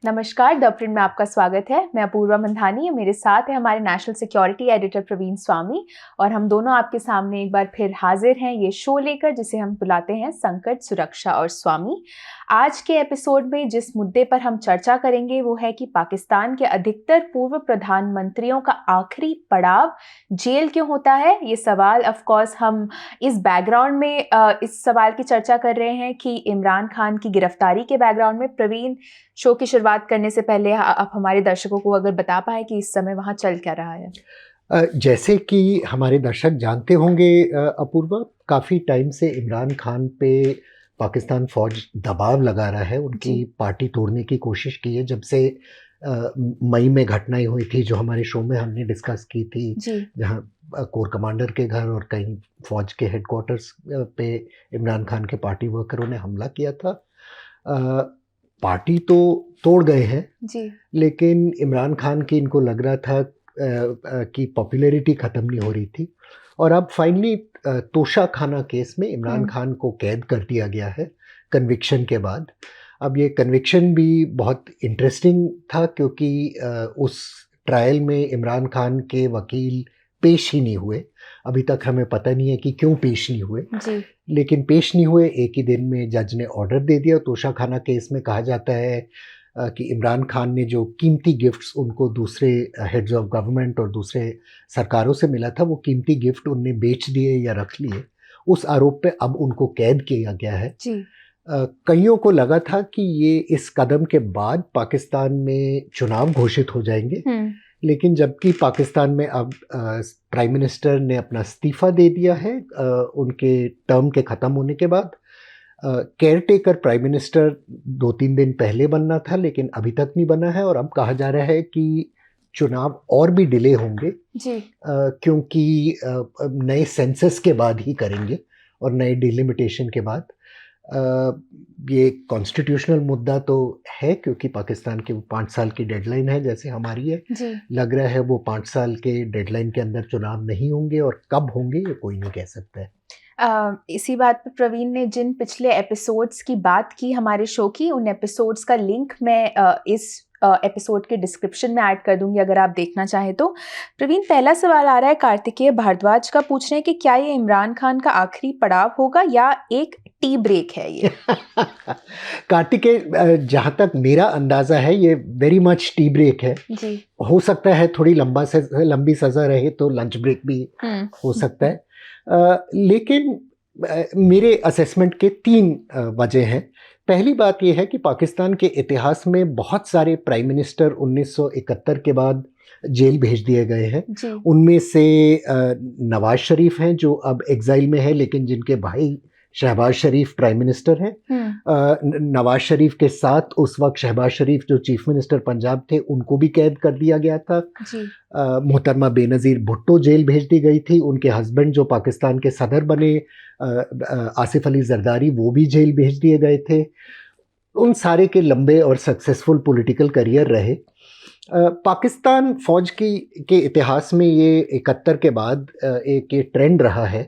नमस्कार, the print में आपका स्वागत है। मैं अपूर्वा मंधानी, मेरे साथ है हमारे नेशनल सिक्योरिटी एडिटर प्रवीण स्वामी और हम दोनों आपके सामने एक बार फिर हाजिर हैं ये शो लेकर जिसे हम बुलाते हैं संकट, सुरक्षा और स्वामी। आज के एपिसोड में जिस मुद्दे पर हम चर्चा करेंगे वो है कि पाकिस्तान के अधिकतर पूर्व प्रधानमंत्रियों का आखिरी पड़ाव जेल क्यों होता है। ये सवाल ऑफ कोर्स हम इस बैकग्राउंड में इस सवाल की चर्चा कर रहे हैं कि इमरान खान की गिरफ्तारी के बैकग्राउंड में। प्रवीण, शो की शुरुआत करने से पहले आप हमारे दर्शकों को अगर बता पाए कि इस समय वहाँ चल क्या रहा है। जैसे कि हमारे दर्शक जानते होंगे अपूर्वा, काफ़ी टाइम से इमरान खान पे पाकिस्तान फ़ौज दबाव लगा रहा है। उनकी पार्टी तोड़ने की कोशिश की है जब से मई में घटनाएं हुई थी जो हमारे शो में हमने डिस्कस की थी, जहां कोर कमांडर के घर और कई फ़ौज के हेडक्वार्टर्स पे इमरान खान के पार्टी वर्करों ने हमला किया था। पार्टी तो तोड़ गए हैं जी, लेकिन इमरान खान की इनको लग रहा था कि पॉपुलैरिटी ख़त्म नहीं हो रही थी और अब फाइनली तोशा खाना केस में इमरान खान को कैद कर दिया गया है कन्विक्शन के बाद। अब ये कन्विक्शन भी बहुत इंटरेस्टिंग था क्योंकि उस ट्रायल में इमरान खान के वकील पेश ही नहीं हुए। अभी तक हमें पता नहीं है कि क्यों पेश नहीं हुए जी। लेकिन पेश नहीं हुए, एक ही दिन में जज ने ऑर्डर दे दिया। तोशा खाना केस में कहा जाता है कि इमरान खान ने जो कीमती गिफ्ट्स उनको दूसरे हेड्स ऑफ गवर्नमेंट और दूसरे सरकारों से मिला था, वो कीमती गिफ्ट उनने बेच दिए या रख लिए। उस आरोप पे अब उनको कैद किया गया है जी। कईयों को लगा था कि ये इस कदम के बाद पाकिस्तान में चुनाव घोषित हो जाएंगे, लेकिन जबकि पाकिस्तान में अब प्राइम मिनिस्टर ने अपना इस्तीफा दे दिया है उनके टर्म के ख़त्म होने के बाद। केयर टेकर प्राइम मिनिस्टर 2-3 दिन पहले बनना था लेकिन अभी तक नहीं बना है और अब कहा जा रहा है कि चुनाव और भी डिले होंगे जी। क्योंकि नए सेंसस के बाद ही करेंगे और नए डिलिमिटेशन के बाद। ये कॉन्स्टिट्यूशनल मुद्दा तो है क्योंकि पाकिस्तान की 5 साल की डेडलाइन है जैसे हमारी है जी। लग रहा है वो 5 साल के डेडलाइन के अंदर चुनाव नहीं होंगे और कब होंगे ये कोई नहीं कह सकता है। इसी बात पर प्रवीण ने जिन पिछले एपिसोड्स की बात की हमारे शो की, उन एपिसोड्स का लिंक मैं इस एपिसोड के डिस्क्रिप्शन में ऐड कर दूंगी अगर आप देखना चाहें तो। प्रवीण, पहला सवाल आ रहा है कार्तिकेय भारद्वाज का, पूछ रहे हैं कि क्या ये इमरान खान का आखिरी पड़ाव होगा या एक टी ब्रेक है ये। कार्तिकेय, जहाँ तक मेरा अंदाजा है ये वेरी मच टी ब्रेक है जी। हो सकता है थोड़ी लंबी सजा रहे तो लंच ब्रेक भी हो सकता है। लेकिन मेरे असेसमेंट के 3 वजह हैं। पहली बात यह है कि पाकिस्तान के इतिहास में बहुत सारे प्राइम मिनिस्टर 1971 के बाद जेल भेज दिए गए हैं। उनमें से नवाज शरीफ हैं जो अब एग्जाइल में है लेकिन जिनके भाई शहबाज शरीफ प्राइम मिनिस्टर हैं। नवाज शरीफ के साथ उस वक्त शहबाज शरीफ जो चीफ मिनिस्टर पंजाब थे उनको भी कैद कर दिया गया था। मोहतरमा बेनज़ीर भुट्टो जेल भेज दी गई थी। उनके हस्बैंड जो पाकिस्तान के सदर बने आसिफ अली जरदारी, वो भी जेल भेज दिए गए थे। उन सारे के लंबे और सक्सेसफुल पॉलिटिकल करियर रहे। पाकिस्तान फौज के इतिहास में ये 71 के बाद एक ये ट्रेंड रहा है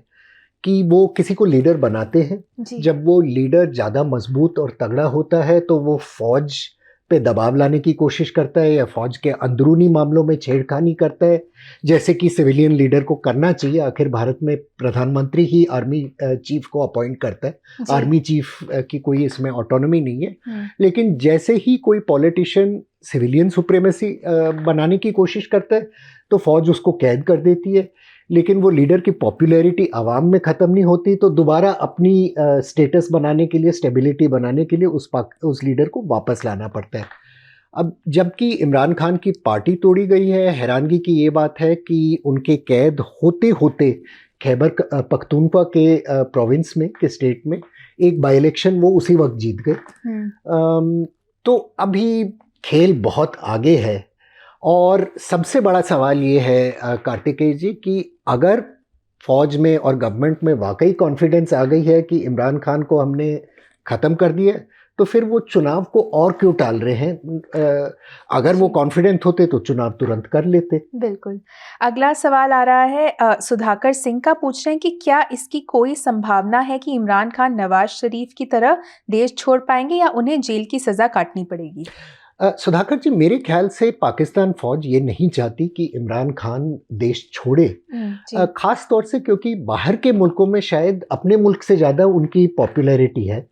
कि वो किसी को लीडर बनाते हैं। जब वो लीडर ज़्यादा मजबूत और तगड़ा होता है तो वो फौज पे दबाव लाने की कोशिश करता है या फौज के अंदरूनी मामलों में छेड़खानी करता है, जैसे कि सिविलियन लीडर को करना चाहिए। आखिर भारत में प्रधानमंत्री ही आर्मी चीफ को अपॉइंट करता है, आर्मी चीफ की कोई इसमें ऑटोनॉमी नहीं है। लेकिन जैसे ही कोई पॉलिटिशियन सिविलियन सुप्रीमेसी बनाने की कोशिश करता है तो फौज उसको कैद कर देती है। लेकिन वो लीडर की पॉपुलैरिटी आवाम में ख़त्म नहीं होती तो दोबारा अपनी स्टेटस बनाने के लिए, स्टेबिलिटी बनाने के लिए उस लीडर को वापस लाना पड़ता है। अब जबकि इमरान खान की पार्टी तोड़ी गई है, हैरानगी की ये बात है कि उनके कैद होते होते खैबर पख्तूनख्वा के प्रोविंस में के स्टेट में एक बाई इलेक्शन वो उसी वक्त जीत गए। तो अभी खेल बहुत आगे है और सबसे बड़ा सवाल ये है कार्तिकेय जी कि अगर फौज में और गवर्नमेंट में वाकई कॉन्फिडेंस आ गई है कि इमरान खान को हमने ख़त्म कर दिया तो फिर वो चुनाव को और क्यों टाल रहे हैं। अगर वो कॉन्फिडेंट होते तो चुनाव तुरंत कर लेते। बिल्कुल। अगला सवाल आ रहा है सुधाकर सिंह का, पूछ रहे हैं कि क्या इसकी कोई संभावना है कि इमरान खान नवाज शरीफ की तरह देश छोड़ पाएंगे या उन्हें जेल की सज़ा काटनी पड़ेगी। सुधाकर जी, मेरे ख्याल से पाकिस्तान फौज ये नहीं चाहती कि इमरान खान देश छोड़े, खास तौर से क्योंकि बाहर के मुल्कों में शायद अपने मुल्क से ज़्यादा उनकी पॉपुलैरिटी है।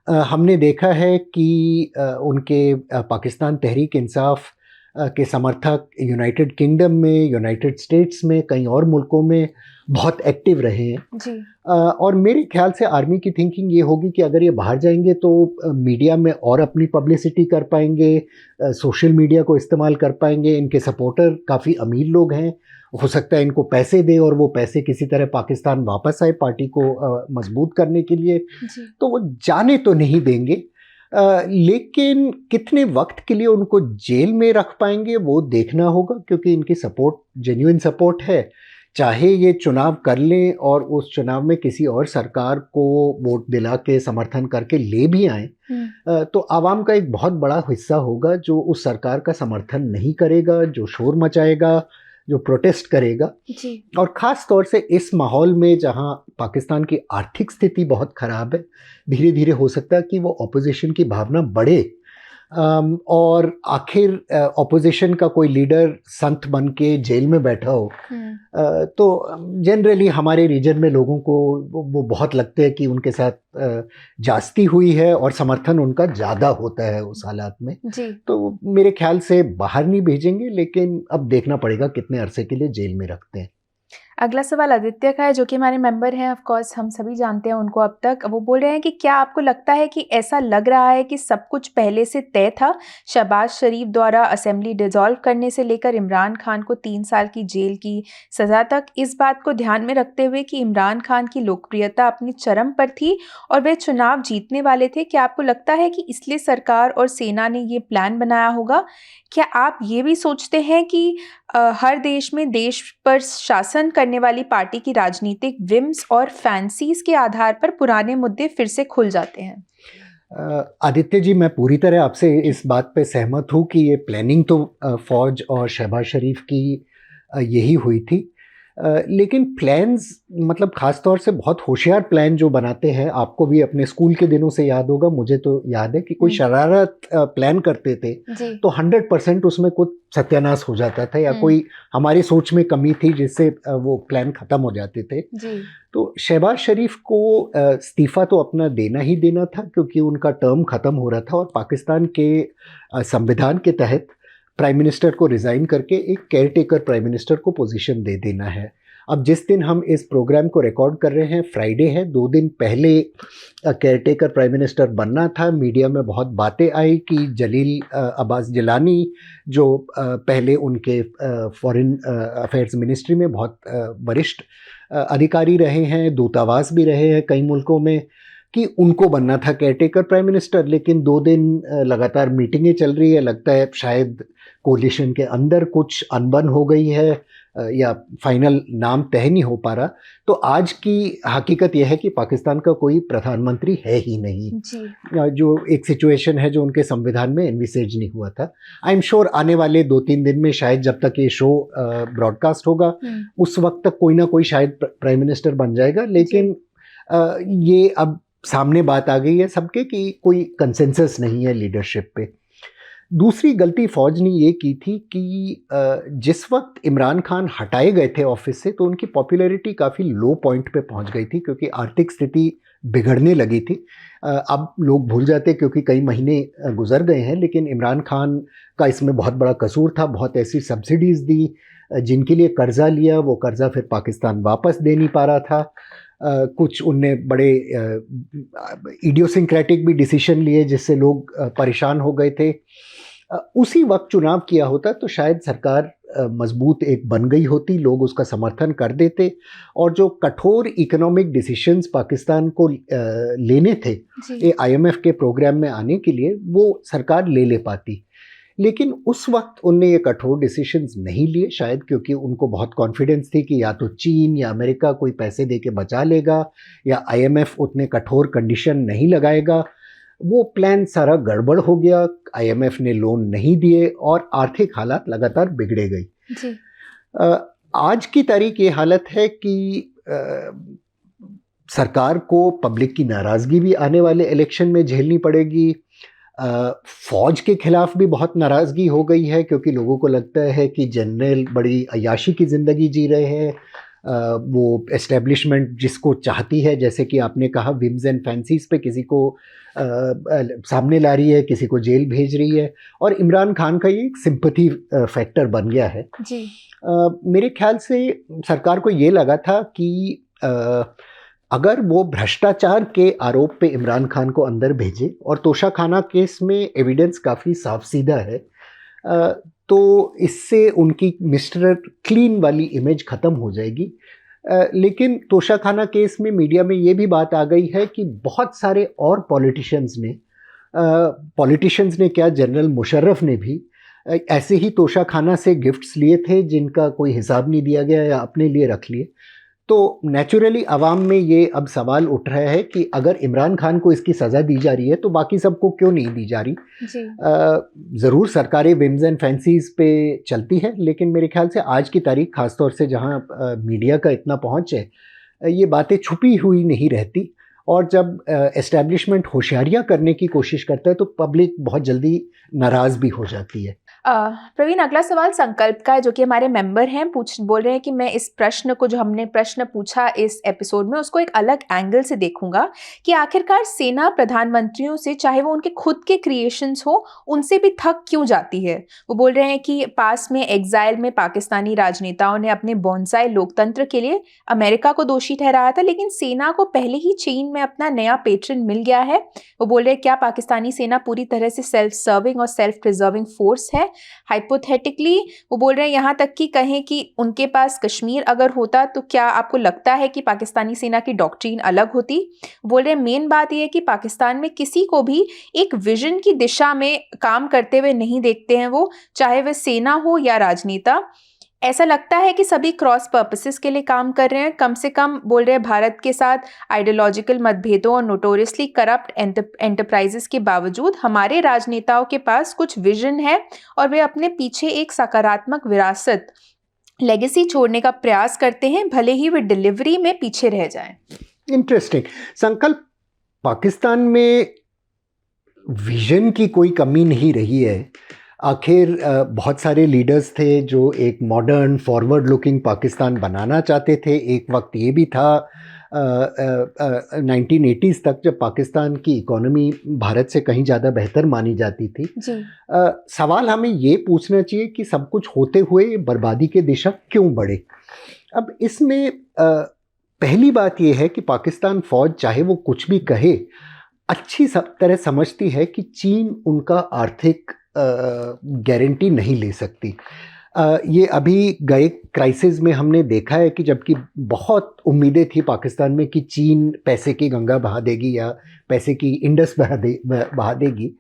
हमने देखा है कि उनके पाकिस्तान तहरीक इंसाफ के समर्थक यूनाइटेड किंगडम में, यूनाइटेड स्टेट्स में, कई और मुल्कों में बहुत एक्टिव रहे हैं जी। और मेरे ख्याल से आर्मी की थिंकिंग ये होगी कि अगर ये बाहर जाएंगे तो मीडिया में और अपनी पब्लिसिटी कर पाएंगे, सोशल मीडिया को इस्तेमाल कर पाएंगे। इनके सपोर्टर काफ़ी अमीर लोग हैं, हो सकता है इनको पैसे दे और वो पैसे किसी तरह पाकिस्तान वापस आए पार्टी को मजबूत करने के लिए, तो वो जाने तो नहीं देंगे। लेकिन कितने वक्त के लिए उनको जेल में रख पाएंगे वो देखना होगा, क्योंकि इनकी सपोर्ट जेन्युइन सपोर्ट है। चाहे ये चुनाव कर लें और उस चुनाव में किसी और सरकार को वोट दिला के समर्थन करके ले भी आए, तो आवाम का एक बहुत बड़ा हिस्सा होगा जो उस सरकार का समर्थन नहीं करेगा, जो शोर मचाएगा, जो प्रोटेस्ट करेगा जी। और ख़ास तौर से इस माहौल में जहां पाकिस्तान की आर्थिक स्थिति बहुत ख़राब है, धीरे धीरे हो सकता है कि वो ऑपोजिशन की भावना बढ़े और आखिर ऑपोजिशन का कोई लीडर संत बन के जेल में बैठा हो। तो जनरली हमारे रीजन में लोगों को वो बहुत लगते हैं कि उनके साथ जास्ती हुई है और समर्थन उनका ज़्यादा होता है उस हालात में जी। तो मेरे ख्याल से बाहर नहीं भेजेंगे, लेकिन अब देखना पड़ेगा कितने अरसे के लिए जेल में रखते हैं। अगला सवाल आदित्य का है, जो कि हमारे मेंबर हैं, ऑफ कोर्स हम सभी जानते हैं उनको अब तक। वो बोल रहे हैं कि क्या आपको लगता है कि ऐसा लग रहा है कि सब कुछ पहले से तय था? शहबाज शरीफ द्वारा असेंबली डिसॉल्व करने से लेकर इमरान खान को 3 साल की जेल की सज़ा तक, इस बात को ध्यान में रखते हुए कि इमरान खान की लोकप्रियता अपनी चरम पर थी और वे चुनाव जीतने वाले थे, क्या आपको लगता है कि इसलिए सरकार और सेना ने ये प्लान बनाया होगा? क्या आप ये भी सोचते हैं कि हर देश में देश पर शासन करने वाली पार्टी की राजनीतिक विम्स और फैंसीज के आधार पर पुराने मुद्दे फिर से खुल जाते हैं? आदित्य जी, मैं पूरी तरह आपसे इस बात पे सहमत हूँ कि ये प्लानिंग तो फौज और शहबाज शरीफ की यही हुई थी। लेकिन प्लान्स मतलब ख़ास तौर से बहुत होशियार प्लान जो बनाते हैं, आपको भी अपने स्कूल के दिनों से याद होगा, मुझे तो याद है कि कोई शरारत प्लान करते थे तो 100% उसमें कुछ सत्यानाश हो जाता था, या कोई हमारी सोच में कमी थी जिससे वो प्लान ख़त्म हो जाते थे जी। तो शहबाज शरीफ को इस्तीफ़ा तो अपना देना ही देना था, क्योंकि उनका टर्म ख़त्म हो रहा था और पाकिस्तान के संविधान के तहत प्राइम मिनिस्टर को रिज़ाइन करके एक केयर टेकर प्राइम मिनिस्टर को पोजीशन दे देना है। अब जिस दिन हम इस प्रोग्राम को रिकॉर्ड कर रहे हैं फ्राइडे है, 2 दिन पहले केयर टेकर प्राइम मिनिस्टर बनना था। मीडिया में बहुत बातें आई कि जलील अब्बास जिलानी, जो पहले उनके फॉरेन अफेयर्स मिनिस्ट्री में बहुत वरिष्ठ अधिकारी रहे हैं, दूतावास भी रहे हैं कई मुल्कों में, कि उनको बनना था केयर टेकर प्राइम मिनिस्टर। लेकिन 2 दिन लगातार मीटिंगें चल रही है, लगता है शायद कोलिशन के अंदर कुछ अनबन हो गई है या फाइनल नाम तय नहीं हो पा रहा। तो आज की हकीकत यह है कि पाकिस्तान का कोई प्रधानमंत्री है ही नहीं जी। जो एक सिचुएशन है जो उनके संविधान में एनविसेज नहीं हुआ था। आई एम श्योर आने वाले 2-3 दिन में, शायद जब तक ये शो ब्रॉडकास्ट होगा उस वक्त तक कोई ना कोई शायद प्राइम मिनिस्टर बन जाएगा। लेकिन ये अब सामने बात आ गई है सबके कि कोई कंसेंसस नहीं है लीडरशिप पे। दूसरी गलती फौज ने ये की थी कि जिस वक्त इमरान खान हटाए गए थे ऑफिस से तो उनकी पॉपुलैरिटी काफ़ी लो पॉइंट पे पहुंच गई थी, क्योंकि आर्थिक स्थिति बिगड़ने लगी थी। अब लोग भूल जाते क्योंकि कई महीने गुजर गए हैं, लेकिन इमरान खान का इसमें बहुत बड़ा कसूर था। बहुत ऐसी सब्सिडीज़ दी जिनके लिए कर्जा लिया, वो कर्जा फिर पाकिस्तान वापस दे नहीं पा रहा था। कुछ उनने बड़े इडियोसिंक्रेटिक भी डिसीजन लिए जिससे लोग परेशान हो गए थे। उसी वक्त चुनाव किया होता तो शायद सरकार मजबूत एक बन गई होती, लोग उसका समर्थन कर देते और जो कठोर इकोनॉमिक डिसीजंस पाकिस्तान को लेने थे IMF के प्रोग्राम में आने के लिए, वो सरकार ले पाती। लेकिन उस वक्त उनने ये कठोर डिसीजंस नहीं लिए, शायद क्योंकि उनको बहुत कॉन्फिडेंस थी कि या तो चीन या अमेरिका कोई पैसे दे के बचा लेगा या IMF उतने कठोर कंडीशन नहीं लगाएगा। वो प्लान सारा गड़बड़ हो गया, IMF ने लोन नहीं दिए और आर्थिक हालात लगातार बिगड़े गई जी। आज की तारीख ये हालत है कि सरकार को पब्लिक की नाराज़गी भी आने वाले इलेक्शन में झेलनी पड़ेगी। फौज के खिलाफ भी बहुत नाराज़गी हो गई है, क्योंकि लोगों को लगता है कि जनरल बड़ी अय्याशी की ज़िंदगी जी रहे हैं। वो एस्टेब्लिशमेंट जिसको चाहती है, जैसे कि आपने कहा, विम्स एंड फैंसीज पे किसी को सामने ला रही है, किसी को जेल भेज रही है, और इमरान खान का ये एक सिंपैथी फैक्टर बन गया है जी। मेरे ख्याल से सरकार को ये लगा था कि अगर वो भ्रष्टाचार के आरोप पे इमरान खान को अंदर भेजे, और तोशाखाना केस में एविडेंस काफ़ी साफ सीधा है, तो इससे उनकी मिस्टर क्लीन वाली इमेज ख़त्म हो जाएगी। लेकिन तोशाखाना केस में मीडिया में ये भी बात आ गई है कि बहुत सारे और पॉलिटिशियंस ने क्या, जनरल मुशर्रफ ने भी ऐसे ही तोशाखाना से गिफ्ट्स लिए थे जिनका कोई हिसाब नहीं दिया गया या अपने लिए रख लिए। तो नेचुरली आवाम में ये अब सवाल उठ रहा है कि अगर इमरान खान को इसकी सज़ा दी जा रही है तो बाकी सबको क्यों नहीं दी जा रही। ज़रूर सरकारें विम्स एंड फैंसीज पे चलती है, लेकिन मेरे ख्याल से आज की तारीख, ख़ासतौर से जहाँ मीडिया का इतना पहुँच है, ये बातें छुपी हुई नहीं रहती, और जब एस्टैब्लिशमेंट होशियारियाँ करने की कोशिश करता है तो पब्लिक बहुत जल्दी नाराज़ भी हो जाती है। प्रवीण, अगला सवाल संकल्प का है, जो कि हमारे मेंबर हैं, बोल रहे हैं कि मैं इस प्रश्न को, जो हमने प्रश्न पूछा इस एपिसोड में, उसको एक अलग एंगल से देखूंगा कि आखिरकार सेना प्रधानमंत्रियों से, चाहे वो उनके खुद के क्रिएशंस हो, उनसे भी थक क्यों जाती है। वो बोल रहे हैं कि पास में एग्जाइल में पाकिस्तानी राजनेताओं ने अपने बोनसाई लोकतंत्र के लिए अमेरिका को दोषी ठहराया था, लेकिन सेना को पहले ही चीन में अपना नया पेट्रन मिल गया है। वो बोल रहे हैं, क्या पाकिस्तानी सेना पूरी तरह से सेल्फ सर्विंग और सेल्फ प्रिजर्विंग फोर्स है। हाइपोथेटिकली वो बोल रहे हैं, यहाँ तक कि कहें कि उनके पास कश्मीर अगर होता तो क्या आपको लगता है कि पाकिस्तानी सेना की डॉक्ट्रिन अलग होती। बोल रहे हैं, मेन बात यह है कि पाकिस्तान में किसी को भी एक विजन की दिशा में काम करते हुए नहीं देखते हैं, वो चाहे वह सेना हो या राजनेता। ऐसा लगता है कि सभी क्रॉस पर्पसेस के लिए काम कर रहे हैं। कम से कम बोल रहे हैं, भारत के साथ आइडियोलॉजिकल मतभेदों और नोटोरियसली करप्ट एंटरप्राइजेस के बावजूद हमारे राजनेताओं के पास कुछ विजन है और वे अपने पीछे एक सकारात्मक विरासत, लेगेसी छोड़ने का प्रयास करते हैं, भले ही वे डिलीवरी में पीछे रह जाएं। इंटरेस्टिंग। संकल्प, पाकिस्तान में विजन की कोई कमी नहीं रही है। आखिर बहुत सारे लीडर्स थे जो एक मॉडर्न फॉरवर्ड लुकिंग पाकिस्तान बनाना चाहते थे। एक वक्त ये भी था 1980s तक, जब पाकिस्तान की इकोनॉमी भारत से कहीं ज़्यादा बेहतर मानी जाती थी। सवाल हमें ये पूछना चाहिए कि सब कुछ होते हुए बर्बादी के दिशा क्यों बढ़े। अब इसमें पहली बात यह है कि पाकिस्तान फ़ौज, चाहे वो कुछ भी कहे, अच्छी तरह समझती है कि चीन उनका आर्थिक गारंटी नहीं ले सकती। ये अभी गए क्राइसिस में हमने देखा है कि जबकि बहुत उम्मीदें थी पाकिस्तान में कि चीन पैसे की गंगा बहा देगी या पैसे की इंडस बहा देगी,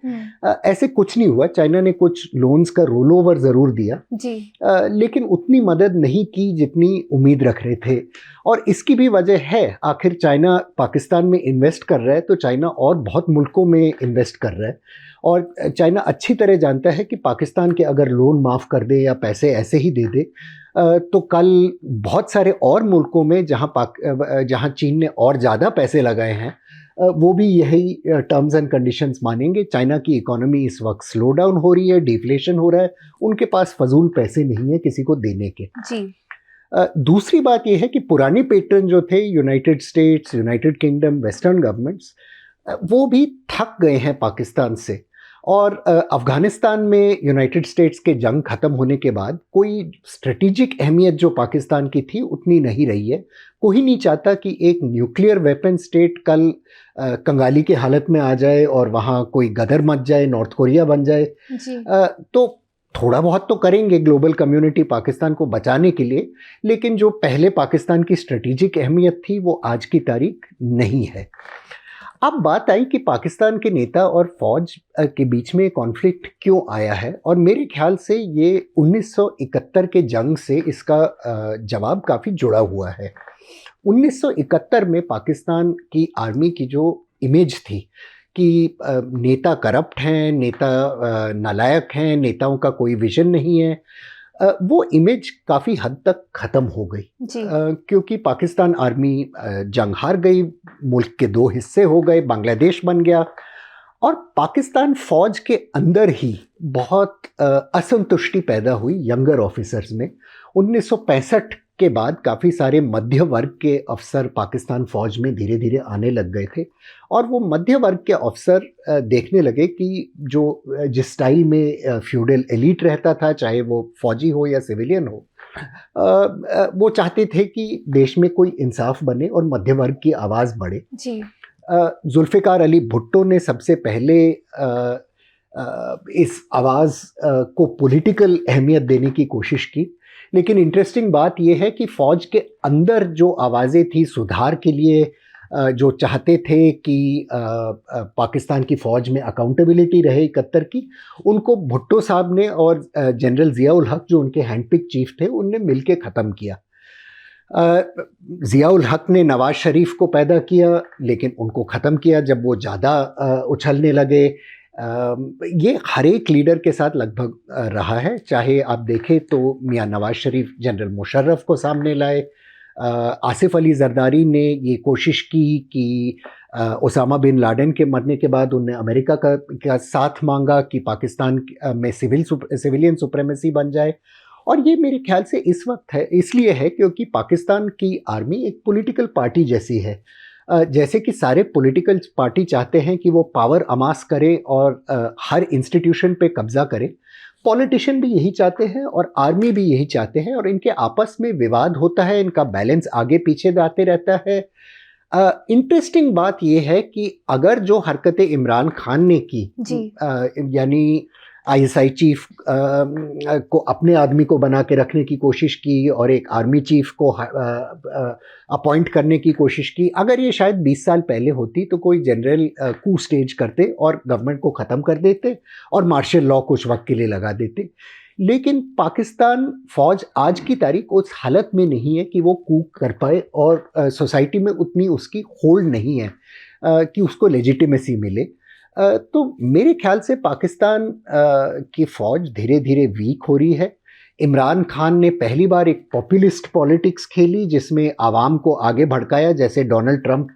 ऐसे कुछ नहीं हुआ। चाइना ने कुछ लोन्स का रोल ओवर ज़रूर दिया जी। लेकिन उतनी मदद नहीं की जितनी उम्मीद रख रहे थे, और इसकी भी वजह है, आखिर चाइना पाकिस्तान में इन्वेस्ट कर रहा है तो चाइना और बहुत मुल्कों में इन्वेस्ट कर रहा है, और चाइना अच्छी तरह जानता है कि पाकिस्तान के अगर लोन माफ़ कर दे या पैसे ऐसे ही दे दे तो कल बहुत सारे और मुल्कों में जहां चीन ने और ज़्यादा पैसे लगाए हैं वो भी यही टर्म्स एंड कंडीशंस मानेंगे। चाइना की इकोनॉमी इस वक्त स्लो डाउन हो रही है, डिफ्लेशन हो रहा है, उनके पास फजूल पैसे नहीं है किसी को देने के जी। दूसरी बात यह है कि पुराने पैटर्न जो थे, United states, United kingdom, western governments, वो भी थक गए हैं पाकिस्तान से। और अफ़गानिस्तान में यूनाइटेड स्टेट्स के जंग ख़त्म होने के बाद कोई स्ट्रेटेजिक अहमियत जो पाकिस्तान की थी उतनी नहीं रही है। कोई नहीं चाहता कि एक न्यूक्लियर वेपन स्टेट कल कंगाली के हालत में आ जाए और वहाँ कोई गदर मच जाए, नॉर्थ कोरिया बन जाए। तो थोड़ा बहुत तो करेंगे ग्लोबल कम्युनिटी पाकिस्तान को बचाने के लिए, लेकिन जो पहले पाकिस्तान की स्ट्रेटेजिक अहमियत थी वो आज की तारीख नहीं है। अब बात आई कि पाकिस्तान के नेता और फौज के बीच में कॉन्फ्लिक्ट क्यों आया है, और मेरे ख्याल से ये 1971 के जंग से इसका जवाब काफ़ी जुड़ा हुआ है। 1971 में पाकिस्तान की आर्मी की जो इमेज थी कि नेता करप्ट हैं, नेता नालायक हैं, नेताओं का कोई विजन नहीं है, वो इमेज काफ़ी हद तक ख़त्म हो गई क्योंकि पाकिस्तान आर्मी जंग हार गई, मुल्क के दो हिस्से हो गए, बांग्लादेश बन गया, और पाकिस्तान फौज के अंदर ही बहुत असंतुष्टि पैदा हुई यंगर ऑफिसर्स में। 1965 के बाद काफ़ी सारे मध्य वर्ग के अफसर पाकिस्तान फौज में धीरे धीरे आने लग गए थे, और वो मध्य वर्ग के अफसर देखने लगे कि जिस स्टाइल में फ्यूडल एलीट रहता था, चाहे वो फौजी हो या सिविलियन हो, वो चाहते थे कि देश में कोई इंसाफ बने और मध्य वर्ग की आवाज़ बढ़े जी। जुल्फ़िकार अली भुट्टो ने सबसे पहले इस आवाज़ को पॉलिटिकल अहमियत देने की कोशिश की। लेकिन इंटरेस्टिंग बात यह है कि फ़ौज के अंदर जो आवाज़ें थी सुधार के लिए, जो चाहते थे कि पाकिस्तान की फ़ौज में अकाउंटेबिलिटी रहे 71 की, उनको भुट्टो साहब ने और जनरल ज़ियाउल हक जो उनके हैंडपिक चीफ थे, उनने मिलके ख़त्म किया। ज़ियाउल हक ने नवाज़ शरीफ को पैदा किया, लेकिन उनको ख़त्म किया जब वो ज़्यादा उछलने लगे। ये हर एक लीडर के साथ लगभग रहा है। चाहे आप देखें तो मियाँ नवाज़ शरीफ जनरल मुशर्रफ को सामने लाए, आसिफ अली जरदारी ने ये कोशिश की कि ओसामा बिन लादेन के मरने के बाद उन्हें अमेरिका का साथ मांगा कि पाकिस्तान में सिविलियन सुप्रीमेसी बन जाए। और ये मेरे ख्याल से इस वक्त है, इसलिए है क्योंकि पाकिस्तान की आर्मी एक पॉलिटिकल पार्टी जैसी है। जैसे कि सारे पॉलिटिकल पार्टी चाहते हैं कि वो पावर अमास करे और हर इंस्टीट्यूशन पे कब्जा करे, पॉलिटिशियन भी यही चाहते हैं और आर्मी भी यही चाहते हैं, और इनके आपस में विवाद होता है, इनका बैलेंस आगे पीछे जाते रहता है। इंटरेस्टिंग बात यह है कि अगर जो हरकतें इमरान खान ने की, यानी आईएसआई चीफ को अपने आदमी को बना के रखने की कोशिश की और एक आर्मी चीफ को अपॉइंट करने की कोशिश की, अगर ये शायद 20 साल पहले होती तो कोई जनरल कू स्टेज करते और गवर्नमेंट को ख़त्म कर देते और मार्शल लॉ कुछ वक्त के लिए लगा देते। लेकिन पाकिस्तान फ़ौज आज की तारीख उस हालत में नहीं है कि वो कू कर पाए, और सोसाइटी में उतनी उसकी होल्ड नहीं है कि उसको लेजिटिमेसी मिले। तो मेरे ख्याल से पाकिस्तान की फ़ौज धीरे धीरे वीक हो रही है। इमरान खान ने पहली बार एक पॉपुलिस्ट पॉलिटिक्स खेली जिसमें आवाम को आगे भड़काया, जैसे डोनाल्ड ट्रंप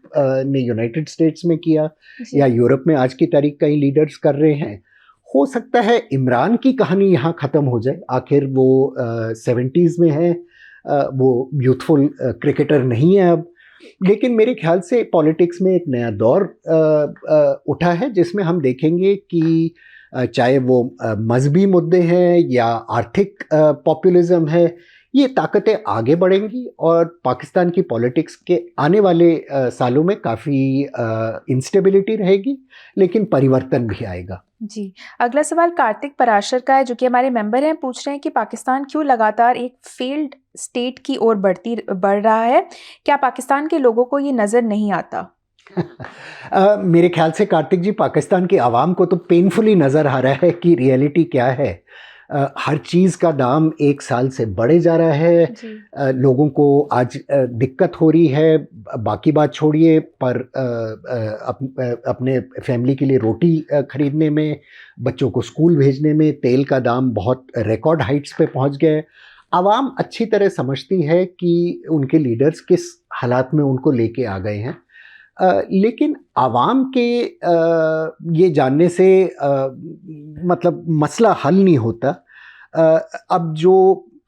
ने यूनाइटेड स्टेट्स में किया या यूरोप में आज की तारीख कई लीडर्स कर रहे हैं। हो सकता है इमरान की कहानी यहाँ ख़त्म हो जाए, आखिर वो 70s में है, वो यूथफुल क्रिकेटर नहीं है अब। लेकिन मेरे ख्याल से पॉलिटिक्स में एक नया दौर उठा है जिसमें हम देखेंगे कि चाहे वो मजहबी मुद्दे हैं या आर्थिक पॉपुलिज्म है, ये ताकतें आगे बढ़ेंगी और पाकिस्तान की पॉलिटिक्स के आने वाले सालों में काफ़ी इंस्टेबिलिटी रहेगी, लेकिन परिवर्तन भी आएगा। जी, अगला सवाल कार्तिक पराशर का है, जो कि हमारे मेंबर हैं। पूछ रहे हैं कि पाकिस्तान क्यों लगातार एक फेल्ड स्टेट की ओर बढ़ रहा है, क्या पाकिस्तान के लोगों को ये नज़र नहीं आता? मेरे ख्याल से कार्तिक जी, पाकिस्तान की आवाम को तो पेनफुली नज़र आ रहा है कि रियलिटी क्या है। हर चीज़ का दाम एक साल से बढ़े जा रहा है। लोगों को आज दिक्कत हो रही है, बाकी बात छोड़िए, पर अपने फैमिली के लिए रोटी ख़रीदने में, बच्चों को स्कूल भेजने में तेल का दाम बहुत रिकॉर्ड हाइट्स पे पहुंच गए। आवाम अच्छी तरह समझती है कि उनके लीडर्स किस हालात में उनको लेके आ गए हैं, लेकिन आवाम के ये जानने से मतलब मसला हल नहीं होता। अब जो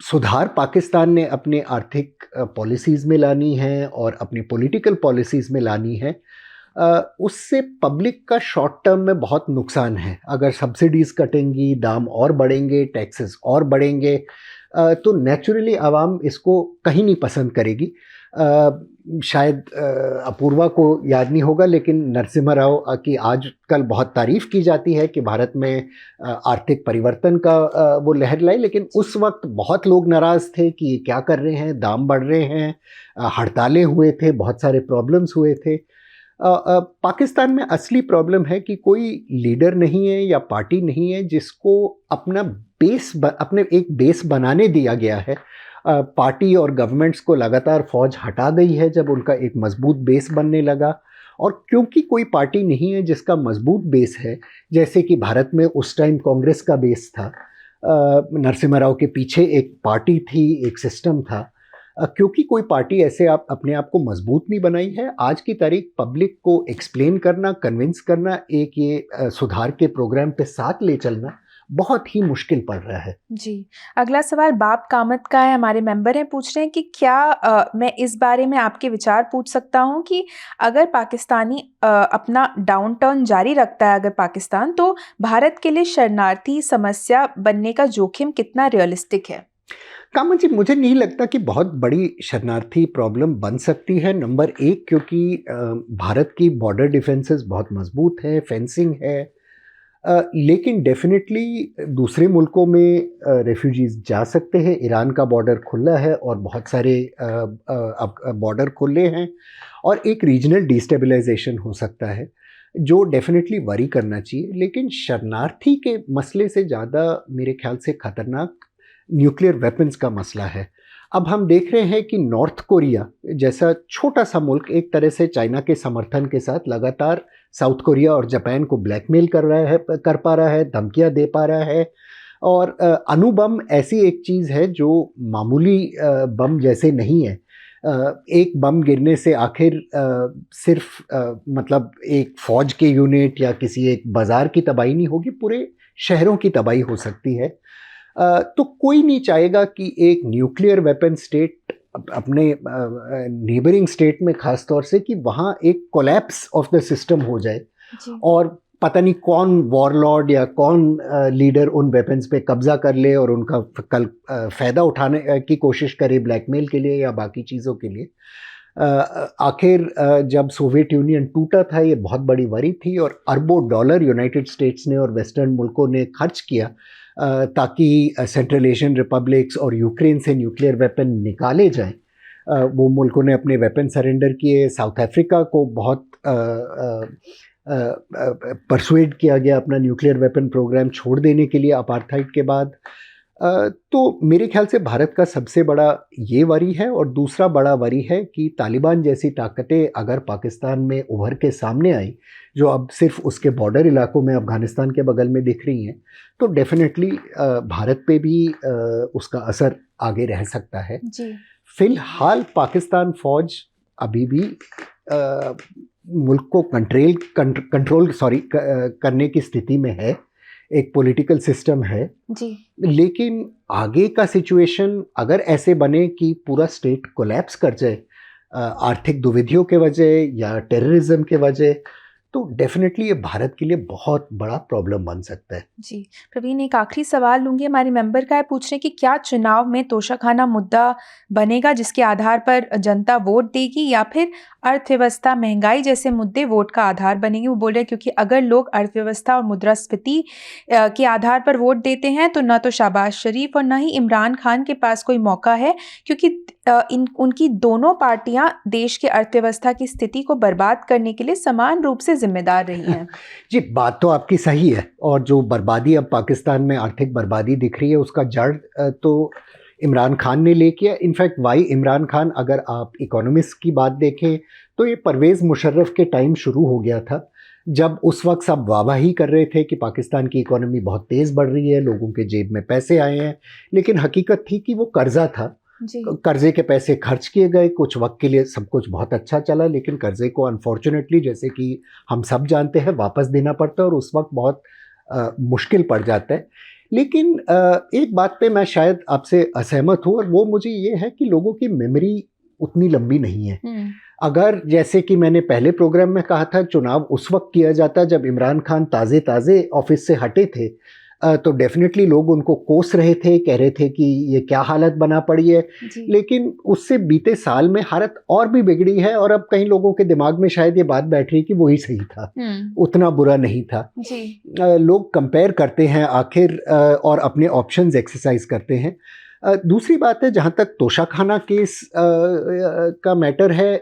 सुधार पाकिस्तान ने अपने आर्थिक पॉलिसीज़ में लानी है और अपनी पॉलिटिकल पॉलिसीज़ में लानी है, उससे पब्लिक का शॉर्ट टर्म में बहुत नुकसान है। अगर सब्सिडीज़ कटेंगी, दाम और बढ़ेंगे, टैक्सेस और बढ़ेंगे, तो नेचुरली आवाम इसको कहीं नहीं पसंद करेगी। शायद अपूर्वा को याद नहीं होगा, लेकिन नरसिम्हा राव की आजकल बहुत तारीफ़ की जाती है कि भारत में आर्थिक परिवर्तन का वो लहर लाई, लेकिन उस वक्त बहुत लोग नाराज़ थे कि ये क्या कर रहे हैं, दाम बढ़ रहे हैं, हड़तालें हुए थे, बहुत सारे प्रॉब्लम्स हुए थे। पाकिस्तान में असली प्रॉब्लम है कि कोई लीडर नहीं है या पार्टी नहीं है जिसको अपने एक बेस बनाने दिया गया है। पार्टी और गवर्नमेंट्स को लगातार फौज हटा गई है जब उनका एक मजबूत बेस बनने लगा, और क्योंकि कोई पार्टी नहीं है जिसका मजबूत बेस है, जैसे कि भारत में उस टाइम कांग्रेस का बेस था, नरसिम्हा राव के पीछे एक पार्टी थी, एक सिस्टम था, क्योंकि कोई पार्टी ऐसे आप अपने आप को मजबूत नहीं बनाई है। आज की तारीख पब्लिक को एक्सप्लेन करना, कन्विंस करना, एक ये सुधार के प्रोग्राम पे साथ ले चलना बहुत ही मुश्किल पड़ रहा है। जी, अगला सवाल बाप कामत का है। हमारे मेंबर हैं, पूछ रहे हैं कि क्या मैं इस बारे में आपके विचार पूछ सकता हूं कि अगर पाकिस्तानी अपना डाउन टर्न जारी रखता है अगर पाकिस्तान, तो भारत के लिए शरणार्थी समस्या बनने का जोखिम कितना रियलिस्टिक है? कामत जी, मुझे नहीं लगता कि बहुत बड़ी शरणार्थी प्रॉब्लम बन सकती है। नंबर एक, क्योंकि भारत की बॉर्डर डिफेंसेस बहुत मजबूत है, फेंसिंग है, लेकिन डेफिनेटली दूसरे मुल्कों में रेफ्यूजीज जा सकते हैं। ईरान का बॉर्डर खुला है और बहुत सारे अब बॉर्डर खुले हैं, और एक रीजनल डिस्टेबलाइजेशन हो सकता है जो डेफिनेटली वरी करना चाहिए। लेकिन शरणार्थी के मसले से ज़्यादा मेरे ख्याल से ख़तरनाक न्यूक्लियर वेपन्स का मसला है। अब हम देख रहे हैं कि नॉर्थ कोरिया जैसा छोटा सा मुल्क एक तरह से चाइना के समर्थन के साथ लगातार साउथ कोरिया और जापान को ब्लैकमेल कर पा रहा है, धमकियां दे पा रहा है। और अणुबम ऐसी एक चीज़ है जो मामूली बम जैसे नहीं है। एक बम गिरने से आखिर सिर्फ मतलब एक फौज के यूनिट या किसी एक बाज़ार की तबाही नहीं होगी, पूरे शहरों की तबाही हो सकती है। तो कोई नहीं चाहेगा कि एक न्यूक्लियर वेपन स्टेट अपने नेबरिंग स्टेट में ख़ास तौर से कि वहाँ एक कोलैप्स ऑफ द सिस्टम हो जाए और पता नहीं कौन वॉरलॉर्ड या कौन लीडर उन वेपन्स पे कब्ज़ा कर ले और उनका कल फ़ायदा उठाने की कोशिश करे ब्लैकमेल के लिए या बाकी चीज़ों के लिए। आखिर जब सोवियत यूनियन टूटा था, ये बहुत बड़ी वरी थी और अरबों डॉलर यूनाइटेड स्टेट्स ने और वेस्टर्न मुल्कों ने खर्च किया ताकि सेंट्रल एशियन रिपब्लिक्स और यूक्रेन से न्यूक्लियर वेपन निकाले जाएं। वो मुल्कों ने अपने वेपन सरेंडर किए। साउथ अफ्रीका को बहुत परसुएड किया गया अपना न्यूक्लियर वेपन प्रोग्राम छोड़ देने के लिए अपार्थाइड के बाद। तो मेरे ख्याल से भारत का सबसे बड़ा ये वरी है। और दूसरा बड़ा वरी है कि तालिबान जैसी ताकतें अगर पाकिस्तान में उभर के सामने आई, जो अब सिर्फ उसके बॉर्डर इलाकों में अफ़गानिस्तान के बगल में दिख रही हैं, तो डेफिनेटली भारत पे भी उसका असर आगे रह सकता है। फ़िलहाल पाकिस्तान फ़ौज अभी भी मुल्क को कंट्रोल करने की स्थिति में है। एक पॉलिटिकल सिस्टम है जी। लेकिन आगे का सिचुएशन अगर ऐसे बने कि पूरा स्टेट कोलैप्स कर जाए आर्थिक दुविधियों के वजह या टेररिज्म के वजह, तो डेफिनेटली ये भारत के लिए बहुत बड़ा प्रॉब्लम बन सकता है। जी प्रवीण, एक आखिरी सवाल लूँगी, हमारे मेंबर का है, पूछ रहे हैं कि क्या चुनाव में तोशाखाना मुद्दा बनेगा जिसके आधार पर जनता वोट देगी, या फिर अर्थव्यवस्था, महंगाई जैसे मुद्दे वोट का आधार बनेंगे? वो बोल रहे हैं क्योंकि अगर लोग अर्थव्यवस्था और मुद्रास्फीति के आधार पर वोट देते हैं तो न तो शहबाज शरीफ और न ही इमरान खान के पास कोई मौका है, क्योंकि उनकी दोनों पार्टियां देश की अर्थव्यवस्था की स्थिति को बर्बाद करने के लिए समान रूप से जिम्मेदार रही हैं। जी, बात तो आपकी सही है। और जो बर्बादी अब पाकिस्तान में आर्थिक बर्बादी दिख रही है, उसका जड़ तो इमरान खान ने ले किया। इनफैक्ट वाई इमरान खान, अगर आप इकोनॉमिस्ट की बात देखें तो ये परवेज़ मुशर्रफ के टाइम शुरू हो गया था, जब उस वक्त सब वाहवाही कर रहे थे कि पाकिस्तान की इकोनॉमी बहुत तेज़ बढ़ रही है, लोगों के जेब में पैसे आए हैं। लेकिन हकीकत थी कि वो कर्जा था, कर्जे के पैसे खर्च किए गए। कुछ वक्त के लिए सब कुछ बहुत अच्छा चला, लेकिन कर्जे को अनफॉर्चुनेटली, जैसे कि हम सब जानते हैं, वापस देना पड़ता है और उस वक्त बहुत मुश्किल पड़ जाता है। लेकिन एक बात पे मैं शायद आपसे असहमत हूँ, और वो मुझे ये है कि लोगों की मेमोरी उतनी लंबी नहीं है। अगर जैसे कि मैंने पहले प्रोग्राम में कहा था, चुनाव उस वक्त किया जाता जब इमरान खान ताज़े ऑफिस से हटे थे, तो डेफिनेटली लोग उनको कोस रहे थे, कह रहे थे कि ये क्या हालत बना पड़ी है। लेकिन उससे बीते साल में हालत और भी बिगड़ी है, और अब कई लोगों के दिमाग में शायद ये बात बैठ रही कि वही सही था, उतना बुरा नहीं था। लोग कंपेयर करते हैं आखिर और अपने ऑप्शंस एक्सरसाइज करते हैं। दूसरी बात है, जहाँ तक तोशाखाना केस का मैटर है,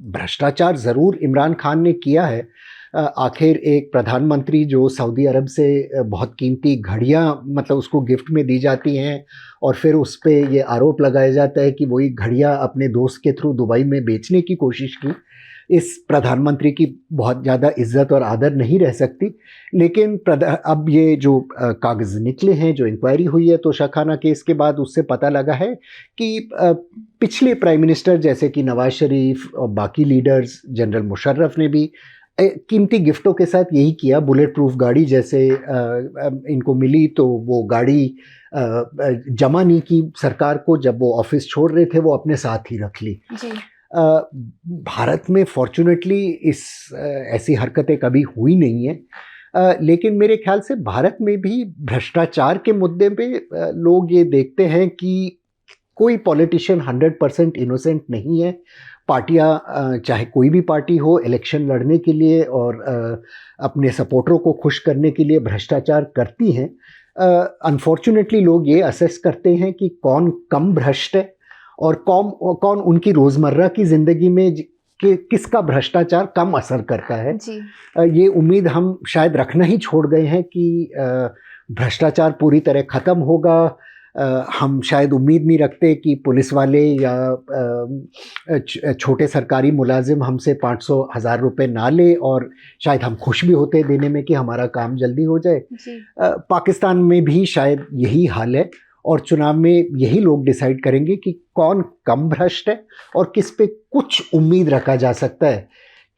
भ्रष्टाचार ज़रूर इमरान खान ने किया है। आखिर एक प्रधानमंत्री जो सऊदी अरब से बहुत कीमती घड़ियां, मतलब उसको गिफ्ट में दी जाती हैं, और फिर उस पर ये आरोप लगाया जाता है कि वही घड़ियां अपने दोस्त के थ्रू दुबई में बेचने की कोशिश की। इस प्रधानमंत्री की बहुत ज़्यादा इज्जत और आदर नहीं रह सकती। लेकिन अब ये जो कागज़ निकले हैं, जो इंक्वायरी हुई है तोशा खाना केस के बाद, उससे पता लगा है कि पिछले प्राइम मिनिस्टर जैसे कि नवाज शरीफ और बाकी लीडर्स, जनरल मुशर्रफ ने भी कीमती गिफ्टों के साथ यही किया। बुलेट प्रूफ गाड़ी जैसे इनको मिली तो वो गाड़ी जमा नहीं की सरकार को, जब वो ऑफिस छोड़ रहे थे वो अपने साथ ही रख ली जी। भारत में फॉर्चुनेटली ऐसी हरकतें कभी हुई नहीं है। लेकिन मेरे ख्याल से भारत में भी भ्रष्टाचार के मुद्दे पे लोग ये देखते हैं कि कोई पॉलिटिशियन 100% इनोसेंट नहीं है। पार्टियां, चाहे कोई भी पार्टी हो, इलेक्शन लड़ने के लिए और अपने सपोर्टरों को खुश करने के लिए भ्रष्टाचार करती हैं। अनफॉर्चुनेटली लोग ये असेस करते हैं कि कौन कम भ्रष्ट है और कौन उनकी रोज़मर्रा की ज़िंदगी में किसका भ्रष्टाचार कम असर करता है जी। ये उम्मीद हम शायद रखना ही छोड़ गए हैं कि भ्रष्टाचार पूरी तरह ख़त्म होगा। हम शायद उम्मीद नहीं रखते कि पुलिस वाले या छोटे सरकारी मुलाजिम हमसे 500,000 रुपये ना ले, और शायद हम खुश भी होते देने में कि हमारा काम जल्दी हो जाए। पाकिस्तान में भी शायद यही हाल है और चुनाव में यही लोग डिसाइड करेंगे कि कौन कम भ्रष्ट है और किस पे कुछ उम्मीद रखा जा सकता है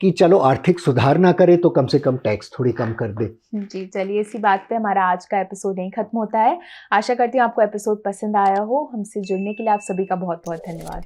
कि चलो आर्थिक सुधार ना करे तो कम से कम टैक्स थोड़ी कम कर दे। जी, चलिए इसी बात पे हमारा आज का एपिसोड यहीं खत्म होता है। आशा करती हूँ आपको एपिसोड पसंद आया हो। हमसे जुड़ने के लिए आप सभी का बहुत बहुत धन्यवाद।